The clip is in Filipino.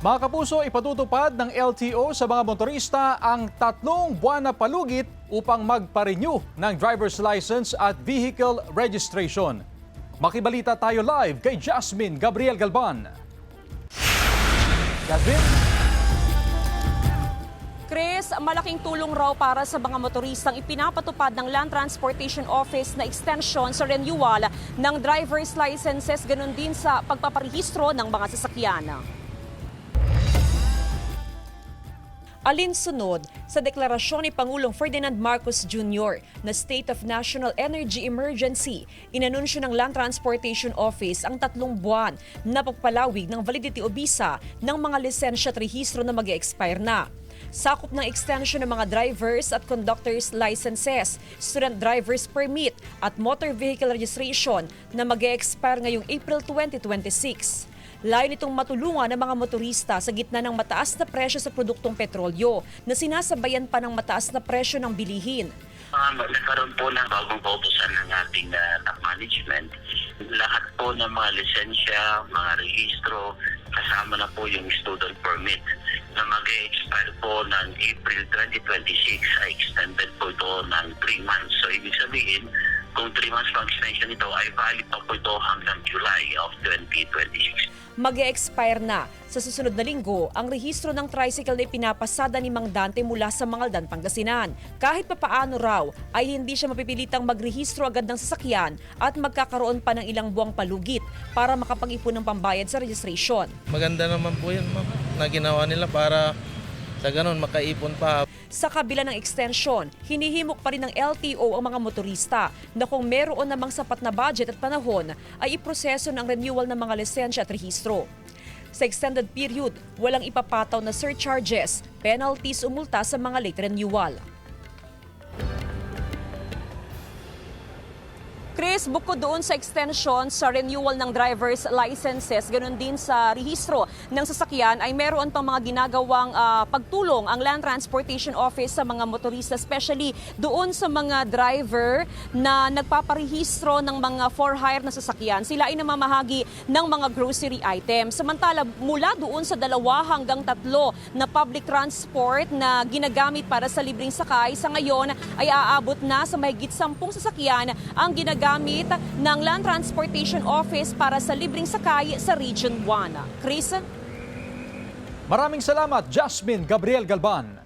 Mga kapuso, ipatutupad ng LTO sa mga motorista ang 3 buwan na palugit upang magpa-renew ng driver's license at vehicle registration. Makibalita tayo live kay Jasmine Gabriel Galban. Jasmine? Chris, malaking tulong raw para sa mga motoristang ipinapatupad ng Land Transportation Office na extension sa renewal ng driver's licenses, ganun din sa pagpaparehistro ng mga sasakyan. Alinsunod sa deklarasyon ni Pangulong Ferdinand Marcos Jr. na State of National Energy Emergency, inanunsyo ng Land Transportation Office ang 3 buwan na pagpalawig ng validity o visa ng mga lisensya at rehistro na mag-expire na. Sakop ng extension ng mga drivers at conductors licenses, student driver's permit at motor vehicle registration na mag-expire ngayong April 2026. Layo nitong matulungan ng mga motorista sa gitna ng mataas na presyo sa produktong petrolyo na sinasabayan pa ng mataas na presyo ng bilihin. Nagkaroon po ng bagong kautusan ng ating top management. Lahat po ng mga lisensya, mga rehistro, kasama na po yung student permit na mag-expire po ng April 2026 ay extended po ito ng 3 months. So ibig sabihin, kung 3 months pang extension ito ay valid pa po ito hanggang July of 2026. Mag-e-expire na sa susunod na linggo ang rehistro ng tricycle na pinapasada ni Mang Dante mula sa Mangaldan, Pangasinan. Kahit papaano raw ay hindi siya mapipilitang magrehistro agad ng sasakyan at magkakaroon pa ng ilang buwang palugit para makapag-ipon ng pambayad sa registration. Maganda naman po yun, ma'am, na ginawa nila para sa ganun makaipon pa. Sa kabila ng extension, hinihimok pa rin ng LTO ang mga motorista na kung meron namang sapat na budget at panahon ay iproseso ng renewal ng mga lisensya at rehistro. Sa extended period, walang ipapataw na surcharges, penalties o multa sa mga late renewal. Chris, bukod doon sa extension sa renewal ng driver's licenses, ganun din sa rehistro ng sasakyan, ay meron pang mga ginagawang pagtulong ang Land Transportation Office sa mga motorista, especially doon sa mga driver na nagpaparehistro ng mga for hire na sasakyan. Sila ay namamahagi ng mga grocery items. Samantala, mula doon sa 2 hanggang 3 na public transport na ginagamit para sa libreng sakay, sa ngayon ay aabot na sa mahigit 10 sasakyan ang ginagamit ng Land Transportation Office para sa libreng sakay sa Region 1. Chris? Maraming salamat, Jasmine Gabriel Galban.